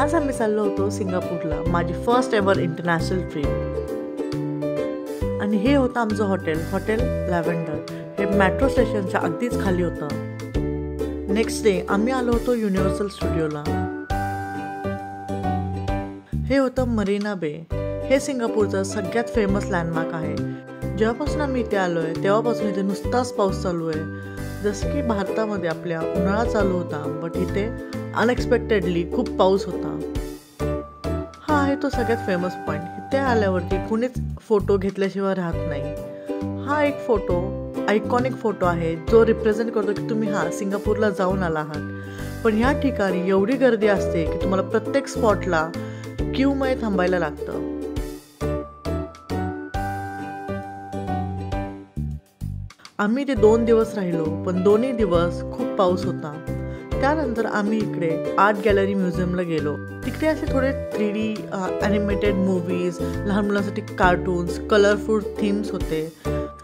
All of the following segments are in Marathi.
आज आम्ही चाललो होतो सिंगापूरला, माझी फर्स्ट एव्हर इंटरनॅशनल ट्रिप. आणि हे होतं आमचं हॉटेल लॅव्हेंडर. हे मेट्रो स्टेशनच्या अगदीच खाली होतं. नेक्स्ट डे आम्ही आलो होतो युनिव्हर्सल स्टुडिओला. हे होतं मरीना बे. हे सिंगापूरचं सगळ्यात फेमस लँडमार्क आहे. जेव्हापासून आम्ही इथे आलो आहे तेव्हापासून इथे नुसताच पाऊस चालू आहे. जसं की भारतामध्ये आपल्या उन्हाळा चालू होता, बट इथे अनएक्सपेक्टेडली खूप पाऊस होता. हा आहे तो सगळ्यात फेमस पॉईंट. इथे आल्यावरती कुणीच फोटो घेतल्याशिवाय राहत नाही. हा एक फोटो आयकॉनिक फोटो आहे जो रिप्रेझेंट करतो की तुम्ही सिंगापूरला जाऊन आला आहात. पण ह्या ठिकाणी एवढी गर्दी असते की तुम्हाला प्रत्येक स्पॉटला क्यूमध्ये थांबायला लागतं. आम्ही ते 2 दिवस राहिलो, पण दोन्ही दिवस खूप पाऊस होता. त्यानंतर आम्ही इकडे आर्ट गॅलरी म्युझियमला गेलो. तिकडे असे थोडे 3D ॲनिमेटेड मूवीज, लहान मुलांसाठी कार्टून्स, कलरफुल थीम्स होते.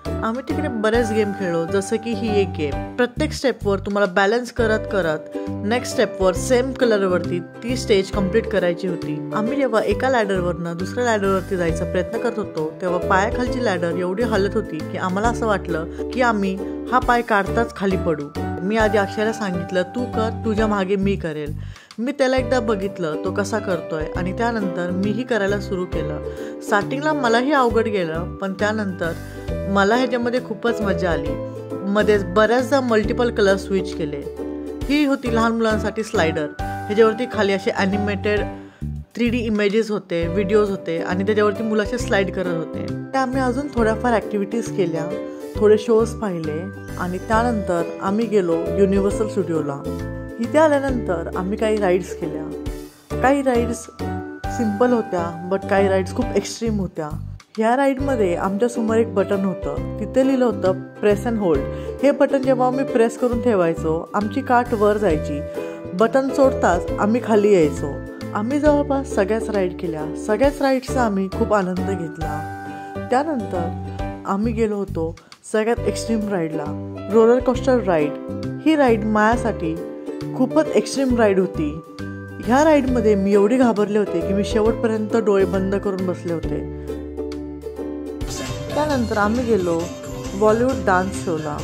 आम्ही तिकडे बरेच गेम खेळलो, जसं की ही एक गेम. प्रत्येक स्टेपवर तुम्हाला बॅलन्स करत करत नेक्स्ट स्टेपवर सेम कलरवरती ती स्टेज कंप्लीट करायची होती. आम्ही जेव्हा एका लॅडरवरनं दुसऱ्या लॅडरवरती जायचा प्रयत्न करत होतो तेव्हा पायाखालची लॅडर एवढी हलत होती की आम्हाला असं वाटलं की आम्ही हा पाय काढताच खाली पडू. मी आधी अक्षयला सांगितलं, तू कर, तुझ्या मागे मी करेल. मी त्याला एकदा बघितलं तो कसा करतोय आणि त्यानंतर मीही करायला सुरू केलं. स्टार्टिंगला मलाही अवघड गेलं, पण त्यानंतर मला ह्याच्यामध्ये खूपच मजा आली. मध्येच बऱ्याचदा मल्टिपल कलर स्विच केले. ही होती लहान मुलांसाठी स्लायडर. ह्याच्यावरती खाली असे ॲनिमेटेड 3D इमेजेस होते, व्हिडिओज होते आणि त्याच्यावरती मुलाचे स्लाईड करत होते. त्या आम्ही अजून थोड्याफार ॲक्टिव्हिटीज केल्या, थोडे शोज पाहिले आणि त्यानंतर आम्ही गेलो युनिव्हर्सल स्टुडिओला. इथे आल्यानंतर आम्ही काही राईड्स केल्या. काही राईड्स सिम्पल होत्या, बट काही राईड्स खूप एक्स्ट्रीम होत्या. ह्या राईडमध्ये आमच्यासमोर एक बटन होतं, तिथे लिहिलं होतं प्रेस अँड होल्ड. हे बटन जेव्हा आम्ही प्रेस करून ठेवायचो आमची काठ वर जायची. बटन सोडताच आम्ही खाली यायचो. आम्ही जवळपास सगळ्याच राईड केल्या. सगळ्याच राईड्सचा आम्ही खूप आनंद घेतला. त्यानंतर आम्ही गेलो होतो सगळ्यात एक्स्ट्रीम राईडला, रोलर कोस्टर राईड. ही राईड माझ्यासाठी खूपच एक्स्ट्रीम राईड होती. ह्या राईडमध्ये मी एवढी घाबरले होते की मी शेवटपर्यंत डोळे बंद करून बसले होते. त्यानंतर आम्ही गेलो बॉलिवूड डान्स शोला.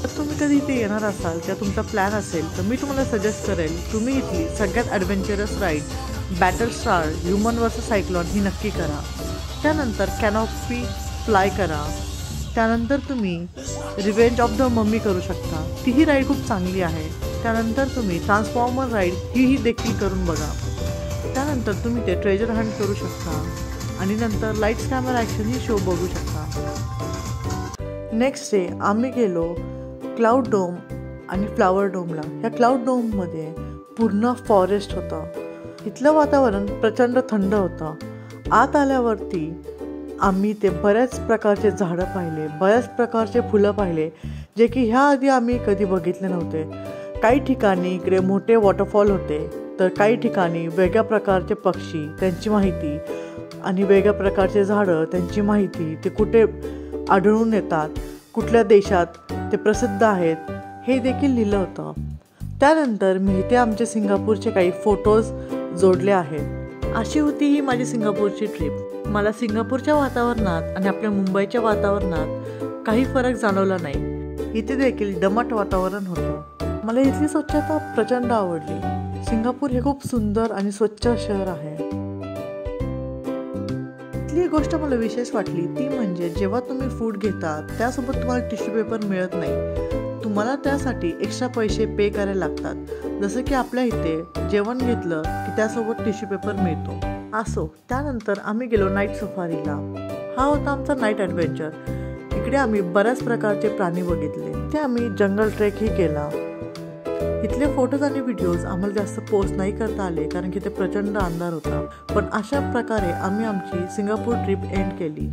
जर तुम्ही कधी इथे येणार असाल किंवा तुमचा प्लॅन असेल तर मी तुम्हाला सजेस्ट करेल तुम्ही इथली सगळ्यात adventurous ride battle star human versus cyclone ही नक्की करा. त्यानंतर कॅनॉपी फ्लाय करा. त्यानंतर तुम्ही रिव्हेंज ऑफ द मम्मी करू शकता, तीही राईड खूप चांगली आहे. त्यानंतर तुम्ही ट्रान्सफॉर्मर राईड ही देखील करून बघा. त्यानंतर तुम्ही ते ट्रेजर हंट करू शकता आणि नंतर लाईट्स कॅमेरा ॲक्शन ही शो बघू शकता. नेक्स्ट डे आम्ही गेलो क्लाउड डोम आणि फ्लावर डोमला. ह्या क्लाउड डोममध्ये पूर्ण फॉरेस्ट होतं. इथलं वातावरण प्रचंड थंड होतं. आत आल्यावरती आम्ही ते बऱ्याच प्रकारचे झाडं पाहिले, बऱ्याच प्रकारचे फुलं पाहिले, जे की ह्या आधी आम्ही कधी बघितले नव्हते. काही ठिकाणी इकडे मोठे वॉटरफॉल होते, तर काही ठिकाणी वेगळ्या प्रकारचे पक्षी त्यांची माहिती आणि वेगळ्या प्रकारचे झाडं त्यांची माहिती, ते कुठे आढळून येतात, कुठल्या देशात ते प्रसिद्ध आहेत, हे देखील लिहिलं होतं. त्यानंतर मी इथे आमचे सिंगापूरचे काही फोटोज जोडले आहेत. अशी होती ही माझी सिंगापूरची ट्रिप. मला सिंगापूरच्या वातावरणात आणि आपल्या मुंबईच्या वातावरणात काही फरक जाणवला नाही. इथे देखील दमट वातावरण होतं. मला इथली स्वच्छता प्रचंड आवडली. सिंगापूर हे खूप सुंदर आणि स्वच्छ शहर आहे. इथली एक गोष्ट मला विशेष वाटली ती म्हणजे जेव्हा तुम्ही फूड घेता त्यासोबत तुम्हाला टिश्यू पेपर मिळत नाही. तुम्हाला त्यासाठी एक्स्ट्रा पैसे पे करायला लागतात. जसं की आपल्या इथे जेवण घेतलं की त्यासोबत टिश्यू पेपर मिळतो. असो, त्यानंतर आम्ही गेलो नाईट सफारीला. हा होता आमचा नाईट ॲडव्हेंचर. इकडे आम्ही बऱ्याच प्रकारचे प्राणी बघितले. इथे आम्ही जंगल ट्रेकही केला. इथले फोटोज आणि व्हिडिओज आम्हाला जास्त पोस्ट नाही करता आले कारण की ते प्रचंड अंधार होता. पण अशा प्रकारे आम्ही आमची सिंगापूर ट्रिप एंड केली.